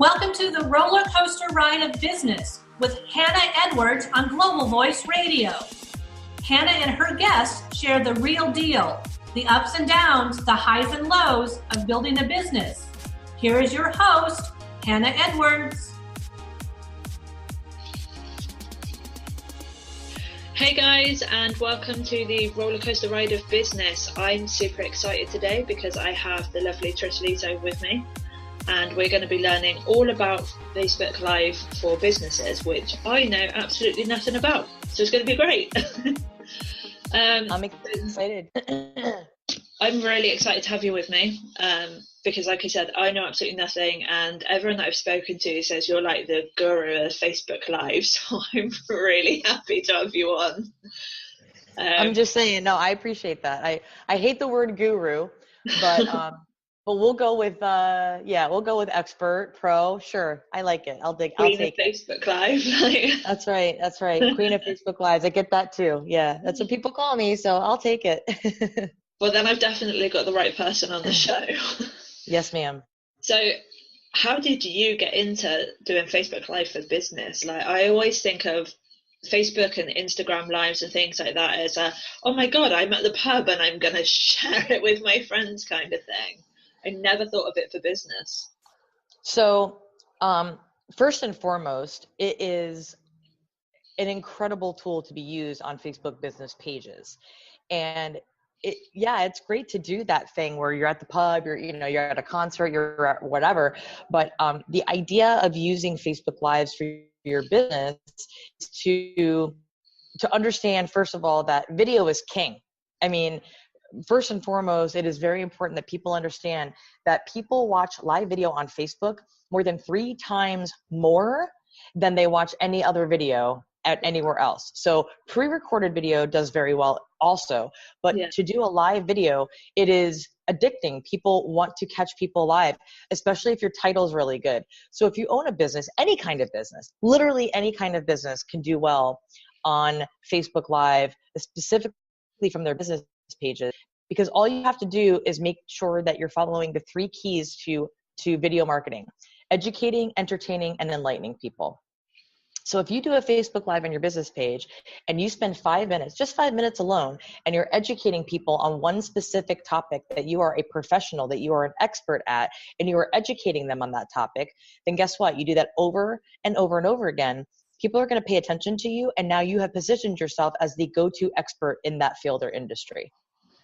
Welcome to the roller coaster ride of business with Hannah Edwards on Global Voice Radio. Hannah and her guests share the real deal, the ups and downs, the highs and lows of building a business. Here is your host, Hannah Edwards. Hey guys, and welcome to the roller coaster ride of business. I'm super excited today because I have the lovely Trish Leto with me, and we're going to be learning all about Facebook Live for businesses, which I know absolutely nothing about. So it's going to be great. I'm excited. I'm really excited to have you with me because, like I said, I know absolutely nothing, and everyone that I've spoken to says you're like the guru of Facebook Live, so I'm really happy to have you on. I'm just saying, no, I appreciate that. I hate the word guru, but we'll go with we'll go with expert, pro. Sure, I like it. I'll take it. Facebook Live. That's right. Queen of Facebook Lives. I get that too. Yeah, that's what people call me, so I'll take it. Well, then I've definitely got the right person on the show. Yes, ma'am. So how did you get into doing Facebook Live for business? Like, I always think of Facebook and Instagram Lives and things like that as oh my God, I'm at the pub and I'm going to share it with my friends kind of thing. I never thought of it for business. So first and foremost, it is an incredible tool to be used on Facebook business pages. And it's great to do that thing where you're at the pub, you're at a concert, you're at whatever. But the idea of using Facebook Lives for your business is to understand, first of all, that video is king. I mean, first and foremost, it is very important that people understand that people watch live video on Facebook more than 3 times more than they watch any other video at anywhere else. So pre-recorded video does very well also, but to do a live video, it is addicting. People want to catch people live, especially if your title is really good. So if you own a business, any kind of business, literally any kind of business can do well on Facebook Live, specifically from their business pages, because all you have to do is make sure that you're following the 3 keys to video marketing: educating, entertaining, and enlightening people. So if you do a Facebook Live on your business page and you spend 5 minutes, just 5 minutes alone, and you're educating people on one specific topic that you are a professional, that you are an expert at, and you are educating them on that topic, then guess what? You do that over and over and over again. People are going to pay attention to you, and now you have positioned yourself as the go-to expert in that field or industry.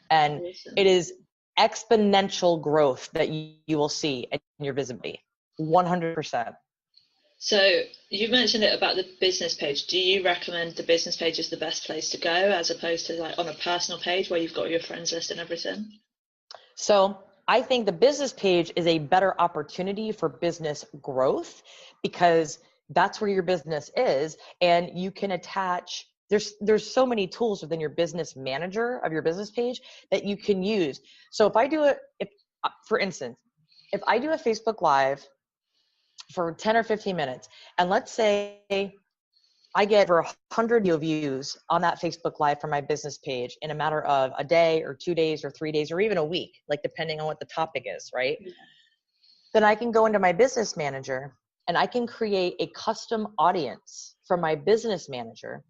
And it is exponential growth that you will see in your visibility, 100%. So you mentioned it about the business page. Do you recommend the business page is the best place to go as opposed to like on a personal page where you've got your friends list and everything? So I think the business page is a better opportunity for business growth because that's where your business is, and you can attach, there's so many tools within your business manager of your business page that you can use. So for instance, if I do a Facebook Live for 10 or 15 minutes, and let's say I get over 100 views on that Facebook Live for my business page in a matter of a day or 2 days or 3 days or even a week, like depending on what the topic is, right? Yeah. Then I can go into my business manager and I can create a custom audience for my business manager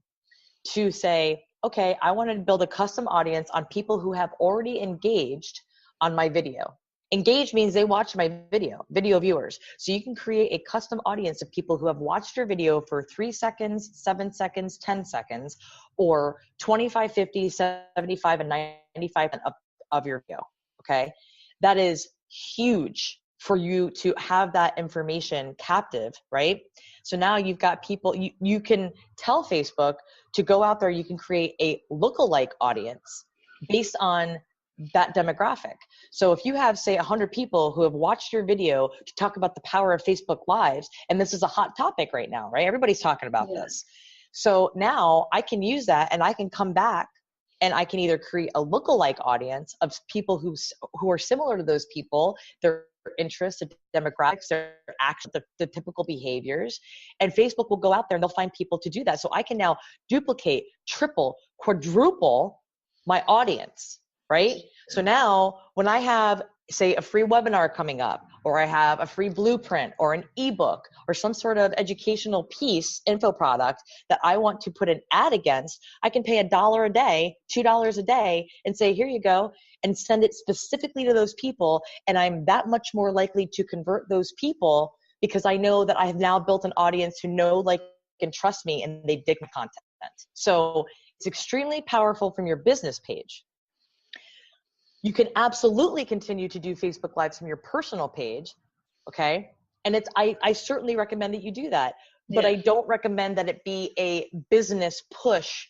to say, okay, I want to build a custom audience on people who have already engaged on my video. Engage means they watch my video viewers. So you can create a custom audience of people who have watched your video for 3 seconds, 7 seconds, 10 seconds, or 25, 50, 75, and 95 of your video. Okay. That is huge for you to have that information captive, right? So now you've got people, you can tell Facebook to go out there, you can create a lookalike audience based on that demographic. So if you have, say, 100 people who have watched your video to talk about the power of Facebook Lives, and this is a hot topic right now, right? Everybody's talking about this. So now I can use that and I can come back and I can either create a lookalike audience of people who are similar to those people, their interests, their demographics, their actions, the typical behaviors, and Facebook will go out there and they'll find people to do that. So I can now duplicate, triple, quadruple my audience, right? So now when I have say a free webinar coming up, or I have a free blueprint or an ebook or some sort of educational piece, info product that I want to put an ad against, I can pay $1 a day, $2 a day, and say, here you go, and send it specifically to those people. And I'm that much more likely to convert those people because I know that I have now built an audience who know, like, and trust me, and they dig my content. So it's extremely powerful from your business page. You can absolutely continue to do Facebook Lives from your personal page, okay? And I certainly recommend that you do that, but I don't recommend that it be a business push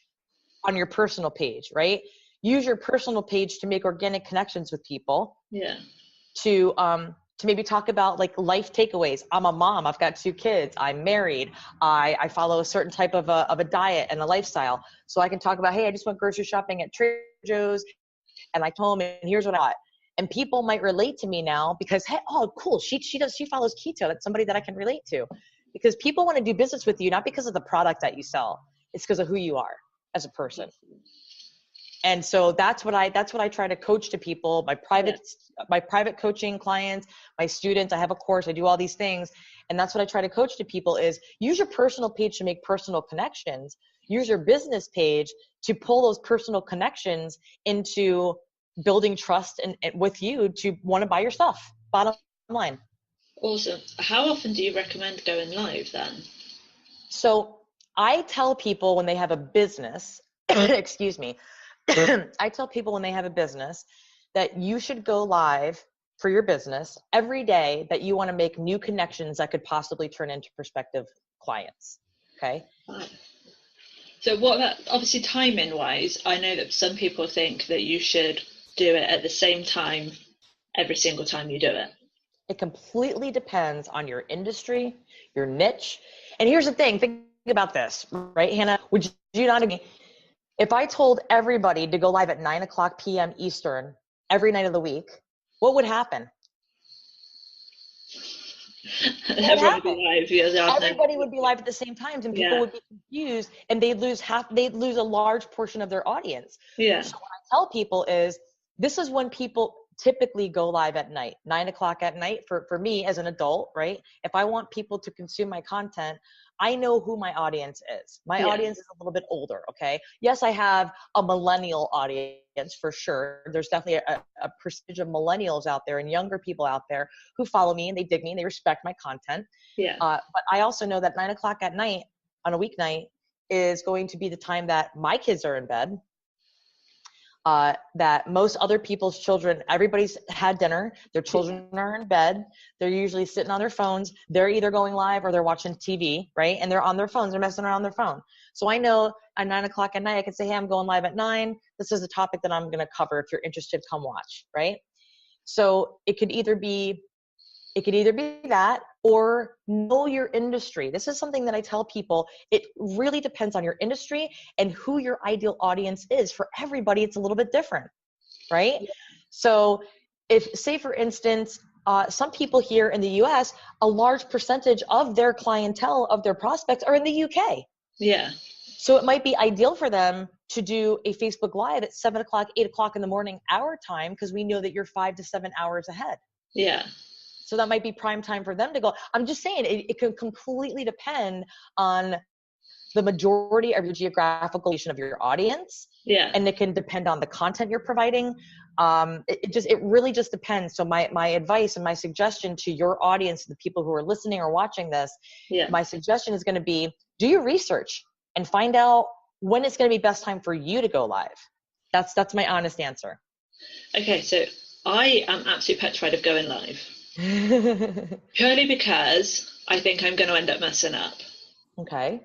on your personal page, right? Use your personal page to make organic connections with people. Yeah. To maybe talk about like life takeaways. I'm a mom. I've got 2 kids. I'm married. I follow a certain type of a diet and a lifestyle. So I can talk about, hey, I just went grocery shopping at Trader Joe's and I told him, and here's what I got. And people might relate to me now because, hey, oh, cool. She follows keto. That's somebody that I can relate to, because people want to do business with you, not because of the product that you sell. It's because of who you are as a person. And so that's what I try to coach to people, my private coaching clients, my students. I have a course, I do all these things. And that's what I try to coach to people is use your personal page to make personal connections. Use your business page to pull those personal connections into building trust and with you to want to buy your stuff. Bottom line. Awesome. How often do you recommend going live then? So I tell people when they have a business, excuse me, I tell people when they have a business that you should go live for your business every day that you want to make new connections that could possibly turn into prospective clients. Okay. So what about, obviously timing wise, I know that some people think that you should do it at the same time every single time you do it. It completely depends on your industry, your niche. And here's the thing, think about this, right, Hannah? Would you not agree? If I told everybody to go live at 9:00 p.m. Eastern every night of the week, what would happen? Everybody would be live at the same times, and people would be confused, and they'd lose a large portion of their audience. Yeah. So what I tell people is, this is when people typically go live at night, 9:00 at night. For me as an adult, right? If I want people to consume my content, I know who my audience is. My audience is a little bit older, okay? Yes, I have a millennial audience for sure. There's definitely a percentage of millennials out there and younger people out there who follow me and they dig me and they respect my content. Yeah. But I also know that 9:00 at night on a weeknight is going to be the time that my kids are in bed. That most other people's children, everybody's had dinner, their children are in bed, they're usually sitting on their phones, they're either going live or they're watching TV, right? And they're on their phones, they're messing around on their phone. So I know at 9:00 at night, I can say, hey, I'm going live at 9. This is a topic that I'm going to cover. If you're interested, come watch, right? So it could either be that, or know your industry. This is something that I tell people. It really depends on your industry and who your ideal audience is. For everybody, it's a little bit different, right? Yeah. So if, say for instance, some people here in the US, a large percentage of their clientele, of their prospects are in the UK. Yeah. So it might be ideal for them to do a Facebook Live at 7:00, 8:00 in the morning, our time, because we know that you're 5 to 7 hours ahead. Yeah. So that might be prime time for them to go. I'm just saying it can completely depend on the majority of your geographical location of your audience. Yeah. And it can depend on the content you're providing. It really just depends. So my advice and my suggestion to your audience, the people who are listening or watching this, my suggestion is going to be, do your research and find out when it's going to be best time for you to go live. That's my honest answer. Okay. So I am absolutely petrified of going live. Purely because I think I'm going to end up messing up. Okay.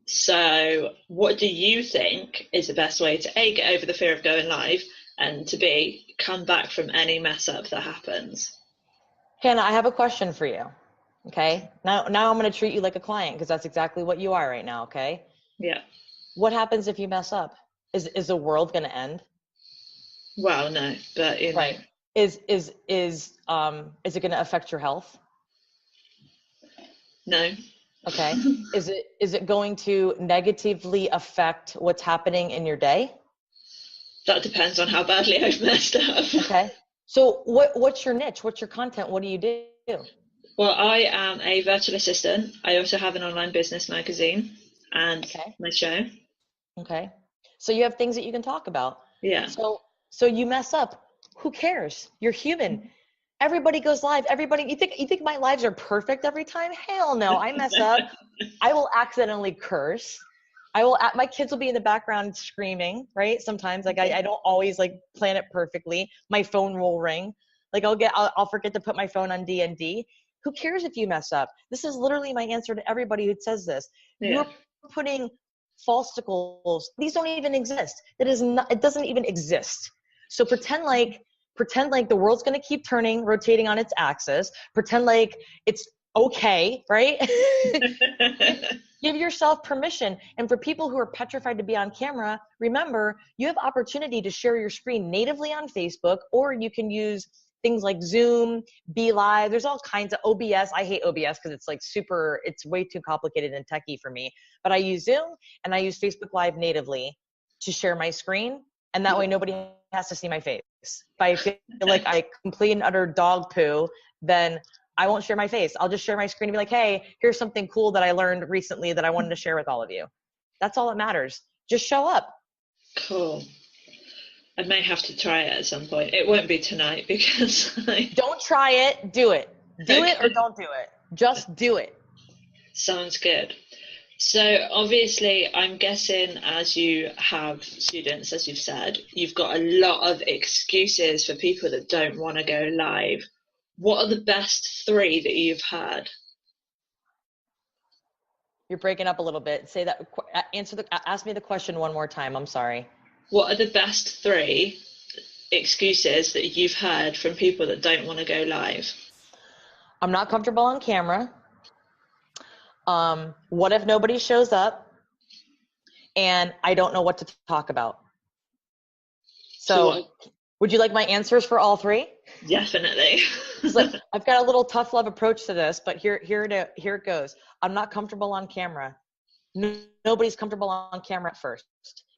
So what do you think is the best way to A, get over the fear of going live, and to B, come back from any mess up that happens? Hannah, I have a question for you. Okay. Now I'm going to treat you like a client, because that's exactly what you are right now. Okay. Yeah. What happens if you mess up? Is the world going to end? Well, no, but you know. Right. Is it going to affect your health? No. Okay. Is it going to negatively affect what's happening in your day? That depends on how badly I've messed up. Okay. So what's your niche? What's your content? What do you do? Well, I am a virtual assistant. I also have an online business magazine and my show. Okay. So you have things that you can talk about. Yeah. So you mess up. Who cares? You're human. Everybody goes live. Everybody, you think my lives are perfect every time? Hell no. I mess up. I will accidentally curse. My kids will be in the background screaming, right? Sometimes, like I don't always like plan it perfectly. My phone will ring. Like I'll forget to put my phone on D&D. Who cares if you mess up? This is literally my answer to everybody who says this. Yeah. You're putting falsicles. These don't even exist. It doesn't even exist. So pretend like the world's going to keep turning, rotating on its axis. Pretend like it's okay, right? Give yourself permission. And for people who are petrified to be on camera, remember, you have opportunity to share your screen natively on Facebook, or you can use things like Zoom, Be Live. There's all kinds of OBS. I hate OBS because it's like it's way too complicated and techy for me. But I use Zoom and I use Facebook Live natively to share my screen. And that way nobody has to see my face. If I feel like I complete and utter dog poo, then I won't share my face. I'll just share my screen and be like, hey, here's something cool that I learned recently that I wanted to share with all of you. That's all that matters. Just show up. Cool. I may have to try it at some point. It won't be tonight because Don't try it. Do it. Do it or don't do it. Just do it. Sounds good. So obviously, I'm guessing as you have students, as you've said, you've got a lot of excuses for people that don't want to go live. What are the best 3 that you've heard? You're breaking up a little bit. Say that. Ask me the question one more time. I'm sorry. What are the best 3 excuses that you've heard from people that don't want to go live? I'm not comfortable on camera. What if nobody shows up? And I don't know what to talk about. So would you like my answers for all 3? Definitely. Like, I've got a little tough love approach to this, but here it goes. I'm not comfortable on camera. Nobody's comfortable on camera at first.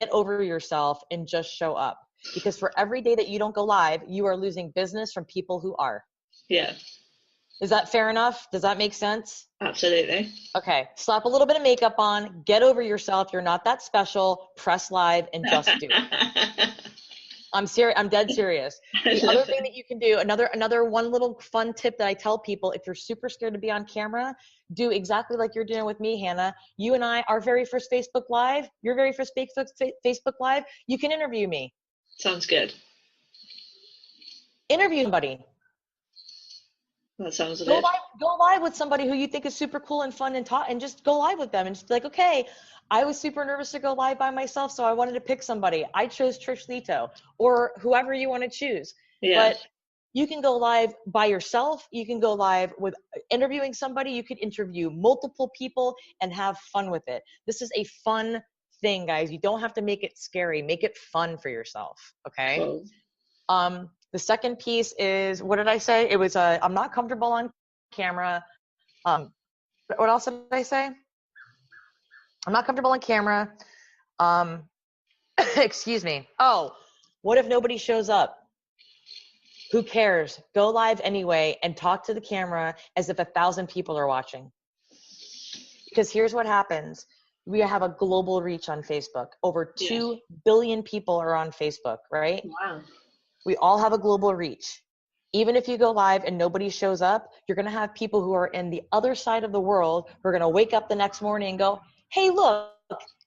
Get over yourself and just show up. Because for every day that you don't go live, you are losing business from people who are. Yeah. Is that fair enough? Does that make sense? Absolutely. Okay. Slap a little bit of makeup on. Get over yourself. You're not that special. Press live and just do it. I'm serious. I'm dead serious. The other thing that you can do, another one little fun tip that I tell people, if you're super scared to be on camera, do exactly like you're doing with me, Hannah. You and I, our very first Facebook Live, your very first Facebook Live, you can interview me. Sounds good. Interview somebody. That sounds good. Go live with somebody who you think is super cool and fun and just go live with them and just be like, okay, I was super nervous to go live by myself, so I wanted to pick somebody. I chose Trish Leto or whoever you want to choose. Yeah. But you can go live by yourself. You can go live with interviewing somebody. You could interview multiple people and have fun with it. This is a fun thing, guys. You don't have to make it scary. Make it fun for yourself, okay? Cool. The second piece is, what did I say? It was, I'm not comfortable on camera. What else did I say? I'm not comfortable on camera. Excuse me. Oh, what if nobody shows up? Who cares? Go live anyway and talk to the camera as if 1,000 people are watching. Because here's what happens. We have a global reach on Facebook. Over 2 billion people are on Facebook, right? Wow. We all have a global reach. Even if you go live and nobody shows up, you're going to have people who are in the other side of the world who are going to wake up the next morning and go, hey, look,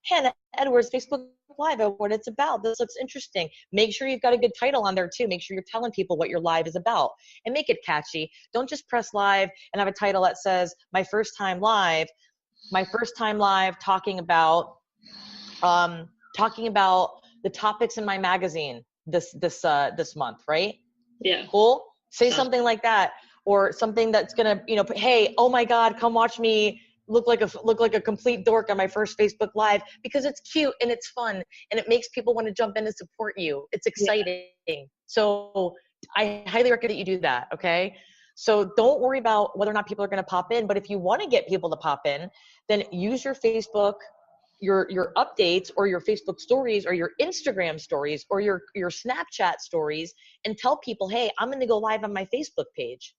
Hannah Edwards, Facebook Live, what it's about. This looks interesting. Make sure you've got a good title on there too. Make sure you're telling people what your live is about and make it catchy. Don't just press live and have a title that says my first time live talking about the topics in my magazine this month, right? Yeah. Cool. Say something like that, or something that's gonna, hey, oh my God, come watch me look like a complete dork on my first Facebook Live, because it's cute and it's fun and it makes people want to jump in and support you. It's exciting. Yeah. So I highly recommend that you do that. Okay. So don't worry about whether or not people are going to pop in, but if you want to get people to pop in, then use your Facebook your updates or your Facebook stories or your Instagram stories or your Snapchat stories and tell people, hey, I'm going to go live on my Facebook page.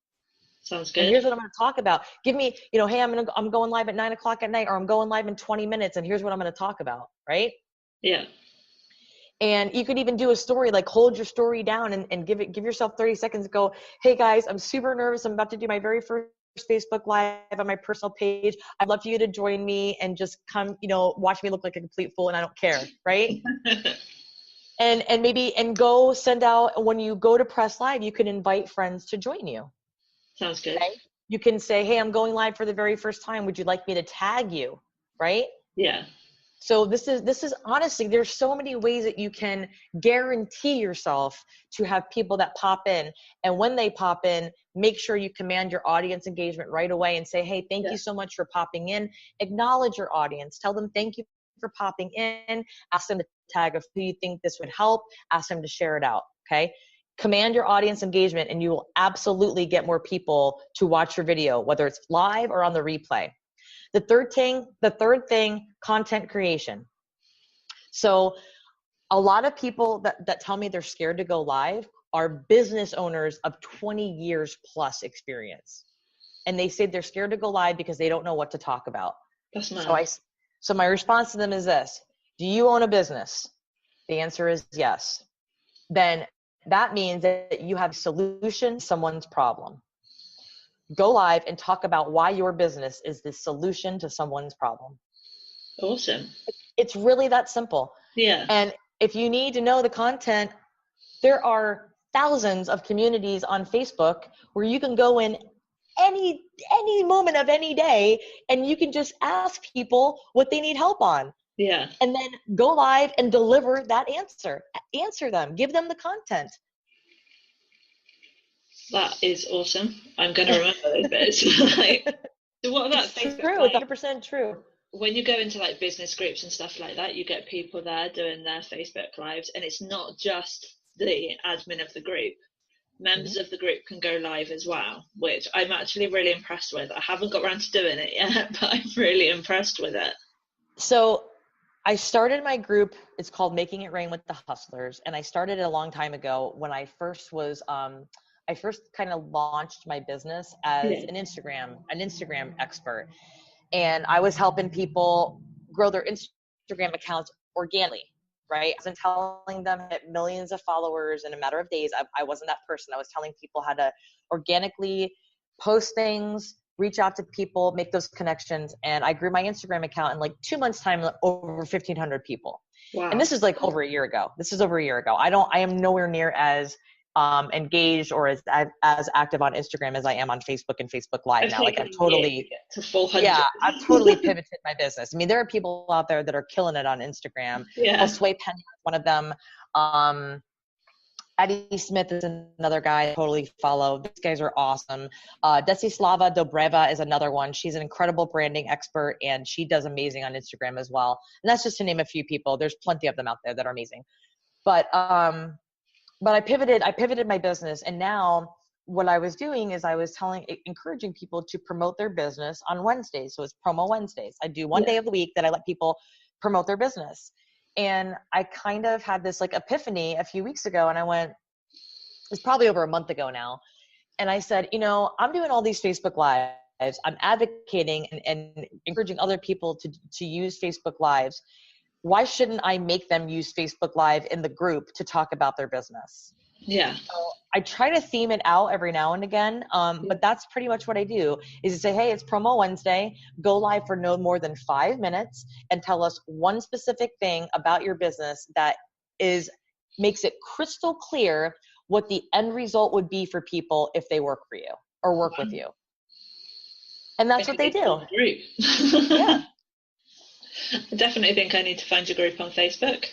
Sounds good. And here's what I'm going to talk about. Give me, hey, I'm going live at 9:00 at night, or I'm going live in 20 minutes. And here's what I'm going to talk about. Right. Yeah. And you could even do a story, like hold your story down and give yourself 30 seconds to go, hey guys, I'm super nervous. I'm about to do my very first Facebook live on my personal page. I'd love for you to join me and just come, watch me look like a complete fool, and I don't care. Right. and go send out, when you go to press live, you can invite friends to join you. Sounds good. Okay? You can say, hey, I'm going live for the very first time. Would you like me to tag you? Right. Yeah. So this is honestly, there's so many ways that you can guarantee yourself to have people that pop in. And when they pop in, make sure you command your audience engagement right away and say, hey, thank you so much for popping in. Acknowledge your audience. Tell them thank you for popping in. Ask them to tag of who you think this would help. Ask them to share it out. Okay. Command your audience engagement, and you will absolutely get more people to watch your video, whether it's live or on the replay. The third thing, content creation. So a lot of people that tell me they're scared to go live are business owners of 20 years plus experience. And they say they're scared to go live because they don't know what to talk about. That's nice. So my response to them is this: do you own a business? The answer is yes. Then that means that you have a solution to someone's problem. Go live and talk about why your business is the solution to someone's problem. Awesome. It's really that simple. Yeah. And if you need to know the content, there are thousands of communities on Facebook where you can go in any moment of any day, and you can just ask people what they need help on. Yeah. And then go live and deliver that answer. Answer them. Give them the content. That is awesome. I'm going to remember those bits. So what about Facebook? True. It's 100% true. When you go into like business groups and stuff like that, you get people there doing their Facebook lives, and it's not just the admin of the group. Members of the group can go live as well, which I'm actually really impressed with. I haven't got around to doing it yet, but I'm really impressed with it. So I started my group. It's called Making It Rain with the Hustlers. And I started it a long time ago when I first kind of launched my business as an Instagram expert. And I was helping people grow their Instagram accounts organically, right? I wasn't telling them that millions of followers in a matter of days. I wasn't that person. I was telling people how to organically post things, reach out to people, make those connections. And I grew my Instagram account in like 2 months' time, over 1,500 people. Wow. And this is like over a year ago. I am nowhere near as engaged or as active on Instagram as I am on Facebook and Facebook Live now. Like I've totally pivoted my business. I mean, there are people out there that are killing it on Instagram. Yeah. Sway Penny is one of them. Eddie Smith is another guy I totally follow. These guys are awesome. Desislava Dobreva is another one. She's an incredible branding expert, and she does amazing on Instagram as well. And that's just to name a few people. There's plenty of them out there that are amazing. But I pivoted my business, and now what I was doing is I was encouraging people to promote their business on Wednesdays. So it's Promo Wednesdays. I do one day of the week that I let people promote their business. And I kind of had this like epiphany a few weeks ago, and I went, it's probably over a month ago now. And I said, I'm doing all these Facebook Lives. I'm advocating and encouraging other people to use Facebook Lives. Why shouldn't I make them use Facebook Live in the group to talk about their business? Yeah. So I try to theme it out every now and again. But that's pretty much what I do is to say, hey, it's Promo Wednesday, go live for no more than 5 minutes and tell us one specific thing about your business that makes it crystal clear what the end result would be for people if they work for you or work with you. And that's what they do. Yeah. I definitely think I need to find your group on Facebook.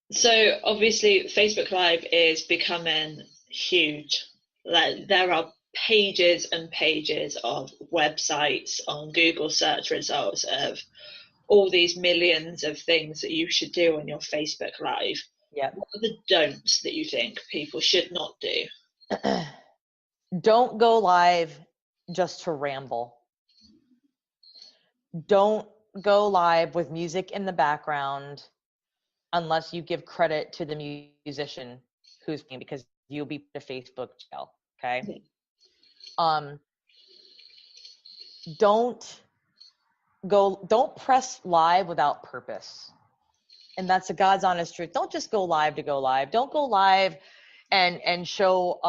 So obviously Facebook Live is becoming huge. Like there are pages and pages of websites on Google search results of all these millions of things that you should do on your Facebook Live. Yeah. What are the don'ts that you think people should not do? Don't go live just to ramble. Don't go live with music in the background unless you give credit to the musician who's playing, because you'll be put to Facebook jail. Okay. Don't press live without purpose. And that's the God's honest truth. Don't just go live to go live. Don't go live and show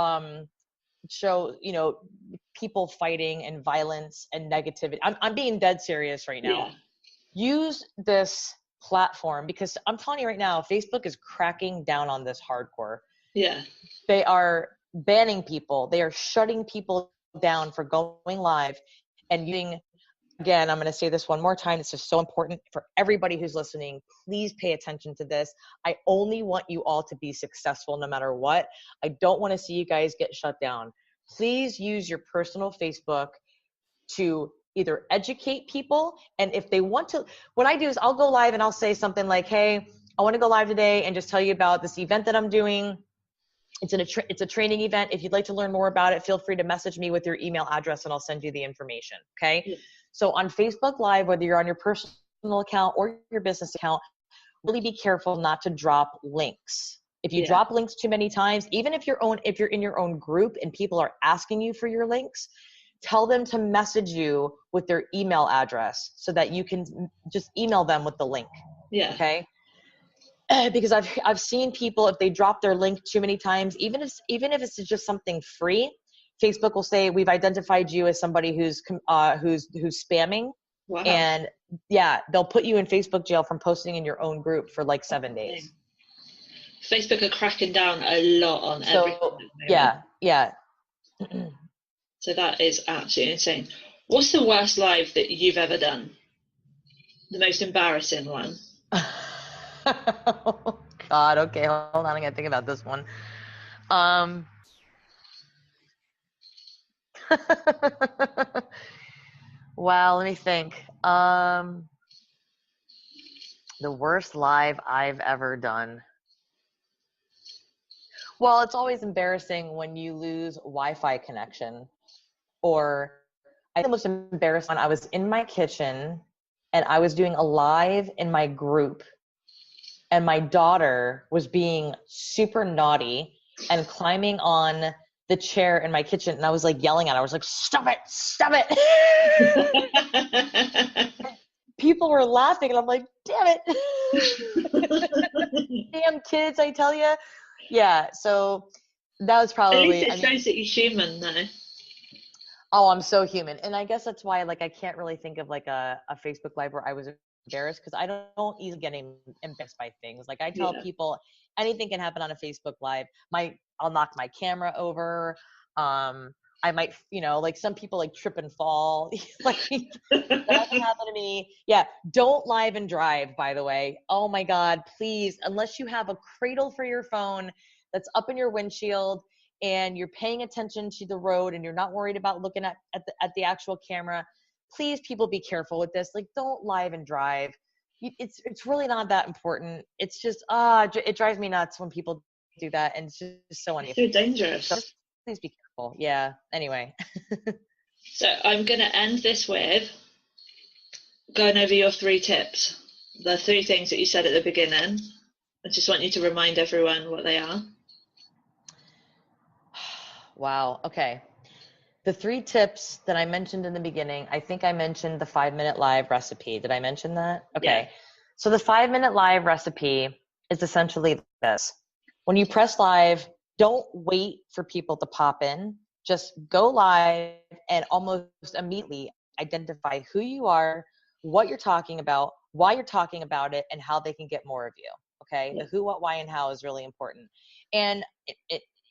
people fighting and violence and negativity. I'm being dead serious right now. Yeah. Use this platform, because I'm telling you right now, Facebook is cracking down on this hardcore. Yeah. They are banning people. They are shutting people down for going live and using. Again, I'm going to say this one more time. It's just so important for everybody who's listening. Please pay attention to this. I only want you all to be successful no matter what. I don't want to see you guys get shut down. Please use your personal Facebook to either educate people. And if they want to, what I do is I'll go live and I'll say something like, hey, I want to go live today and just tell you about this event that I'm doing. It's a training event. If you'd like to learn more about it, feel free to message me with your email address and I'll send you the information. Okay. Yeah. So on Facebook Live, whether you're on your personal account or your business account, really be careful not to drop links. If you drop links too many times, even if you're in your own group and people are asking you for your links, tell them to message you with their email address so that you can just email them with the link. Yeah. Okay. Because I've seen people, if they drop their link too many times, even if it's just something free, Facebook will say, we've identified you as somebody who's spamming. Wow. And they'll put you in Facebook jail from posting in your own group for like 7 days. Facebook are cracking down a lot on everything. Yeah. So that is absolutely insane. What's the worst live that you've ever done? The most embarrassing one? Oh, God. Okay. Hold on. I got to think about this one. Wow, let me think. The worst live I've ever done. Well, it's always embarrassing when you lose Wi-Fi connection. Or I think the most embarrassing one, I was in my kitchen and I was doing a live in my group, and my daughter was being super naughty and climbing on the chair in my kitchen, and I was like yelling at her. I was like, stop it. People were laughing and I'm like, damn it. Damn kids, I tell you. Yeah, so that was probably, at least it shows that you're human though. Oh, I'm so human. And I guess that's why I can't really think of like a Facebook Live where I was embarrassed, because I don't easily get embarrassed by things. Like I tell people anything can happen on a Facebook Live. I'll knock my camera over. I might, like some people like trip and fall. Like that hasn't happened to me. Yeah. Don't live and drive, by the way. Oh my God, please. Unless you have a cradle for your phone that's up in your windshield and you're paying attention to the road and you're not worried about looking at the actual camera, please, people, be careful with this. Like, don't live and drive. It's really not that important. It's just, it drives me nuts when people do that. And it's just so unnecessary. It's so dangerous. So please be careful. Yeah. Anyway. So I'm going to end this with going over your 3 tips. The 3 things that you said at the beginning. I just want you to remind everyone what they are. Wow. Okay. The 3 tips that I mentioned in the beginning, I think I mentioned the 5-minute live recipe. Did I mention that? Okay. Yeah. So the 5-minute live recipe is essentially this. When you press live, don't wait for people to pop in. Just go live and almost immediately identify who you are, what you're talking about, why you're talking about it, and how they can get more of you. Okay. Yeah. The who, what, why, and how is really important. And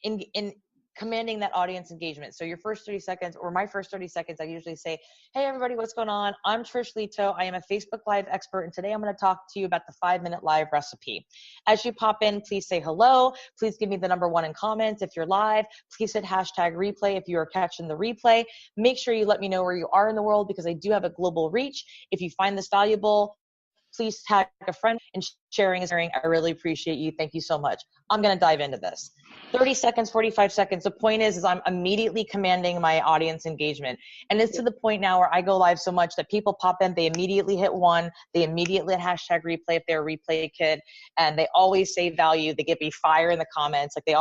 in commanding that audience engagement. So your first 30 seconds, or my first 30 seconds, I usually say, hey everybody, what's going on? I'm Trish Leto. I am a Facebook Live expert. And today I'm going to talk to you about the 5-minute live recipe. As you pop in, please say hello. Please give me the number 1 in comments if you're live. Please hit #replay if you are catching the replay. Make sure you let me know where you are in the world, because I do have a global reach. If you find this valuable, please tag a friend, and sharing is caring. I really appreciate you. Thank you so much. I'm going to dive into this. 30 seconds, 45 seconds. The point is I'm immediately commanding my audience engagement. And it's to the point now where I go live so much that people pop in, they immediately hit one, they immediately hit hashtag replay if they're a replay kid, and they always say value. They give me fire in the comments. Like they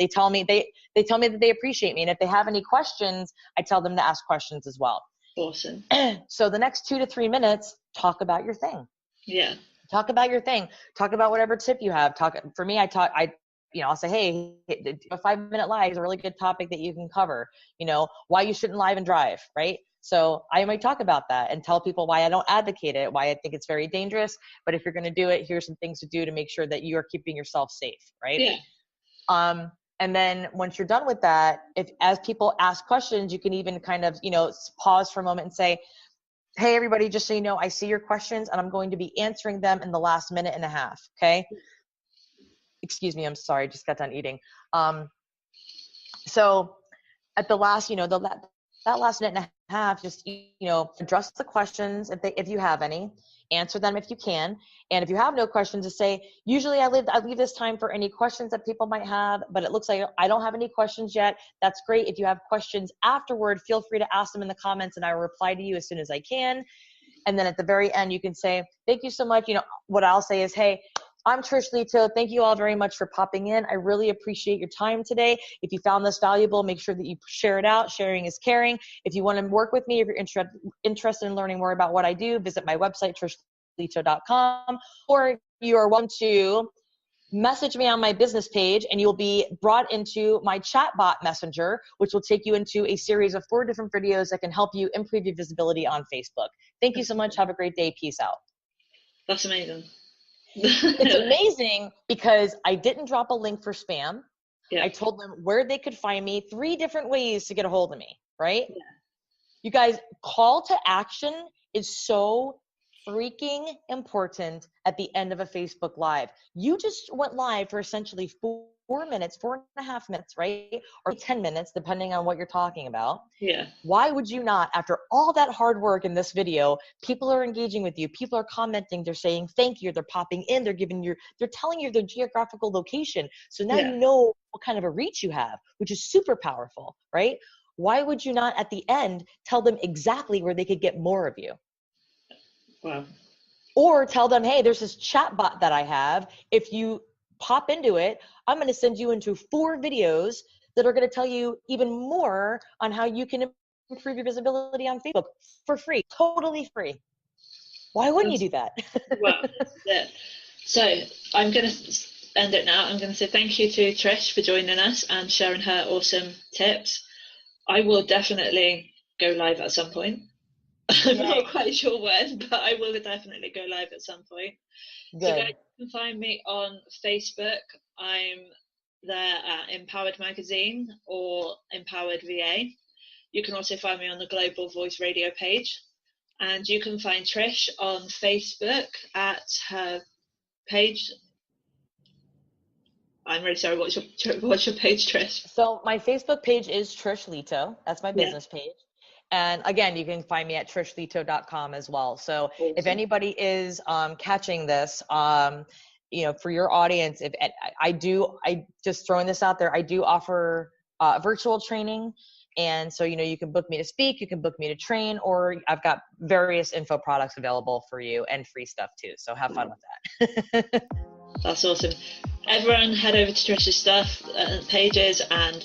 tell me that they appreciate me. And if they have any questions, I tell them to ask questions as well. Awesome. So the next 2 to 3 minutes, talk about your thing. Yeah. Talk about your thing. Talk about whatever tip you have. For me, I'll say, hey, a 5-minute live is a really good topic that you can cover, why you shouldn't live and drive, right? So I might talk about that and tell people why I don't advocate it, why I think it's very dangerous. But if you're going to do it, here's some things to do to make sure that you are keeping yourself safe, right? Yeah. And then once you're done with that, as people ask questions, you can even kind of, pause for a moment and say, hey, everybody, just so you know, I see your questions and I'm going to be answering them in the last minute and a half. Okay. Excuse me. I'm sorry. I just got done eating. So at the last, that last minute and a half, just, address the questions if you have any, answer them if you can. And if you have no questions, to say, usually I leave this time for any questions that people might have, but it looks like I don't have any questions yet. That's great. If you have questions afterward, feel free to ask them in the comments and I will reply to you as soon as I can. And then at the very end, you can say, thank you so much. What I'll say is, hey, I'm Trish Leto. Thank you all very much for popping in. I really appreciate your time today. If you found this valuable, make sure that you share it out. Sharing is caring. If you want to work with me, if you're interested in learning more about what I do, visit my website, trishleto.com, or you are welcome to message me on my business page and you'll be brought into my chatbot messenger, which will take you into a series of 4 different videos that can help you improve your visibility on Facebook. Thank you so much. Have a great day. Peace out. That's amazing. It's amazing because I didn't drop a link for spam. Yeah. I told them where they could find me, 3 different ways to get a hold of me, right? Yeah. You guys, call to action is so freaking important at the end of a Facebook Live. You just went live for essentially 4 minutes, 4.5 minutes, right? Or 10 minutes, depending on what you're talking about. Yeah. Why would you not, after all that hard work in this video, people are engaging with you, people are commenting, they're saying thank you, they're popping in, they're telling you their geographical location. So now you know what kind of a reach you have, which is super powerful, right? Why would you not at the end tell them exactly where they could get more of you? Wow. Or tell them, hey, there's this chat bot that I have. If you pop into it, I'm going to send you into 4 videos that are going to tell you even more on how you can improve your visibility on Facebook for free, totally free. Why wouldn't you do that? Well, yeah. So I'm going to end it now. I'm going to say thank you to Trish for joining us and sharing her awesome tips. I will definitely go live at some point. I'm not quite sure when, but I will definitely go live at some point. Good. So guys, you can find me on Facebook. I'm there at Empowered Magazine or Empowered VA. You can also find me on the Global Voice Radio page. And you can find Trish on Facebook at her page. I'm really sorry, what's your page, Trish? So my Facebook page is Trish Leto. That's my business page. And again, you can find me at trishleto.com as well. So awesome. If anybody is catching this, for your audience, I just throwing this out there, I do offer virtual training. And so, you can book me to speak, you can book me to train, or I've got various info products available for you and free stuff too. So have fun with that. That's awesome. Everyone head over to Trish's stuff, pages, and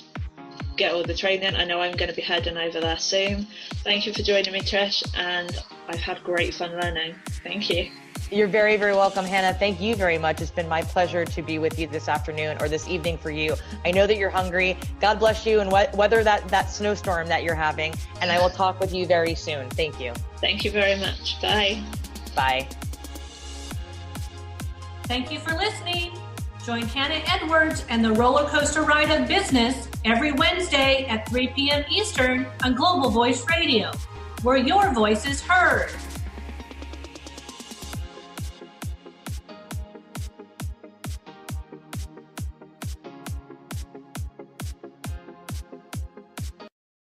get all the training. I know I'm going to be heading over there soon. Thank you for joining me, Trish, and I've had great fun learning. Thank you. You're very, very welcome, Hannah. Thank you very much. It's been my pleasure to be with you this afternoon or this evening for you. I know that you're hungry. God bless you and weather that snowstorm that you're having, and I will talk with you very soon. Thank you. Thank you very much. Bye. Bye. Thank you for listening. Join Hannah Edwards and the roller coaster ride of business every Wednesday at 3 p.m. Eastern on Global Voice Radio, where your voice is heard.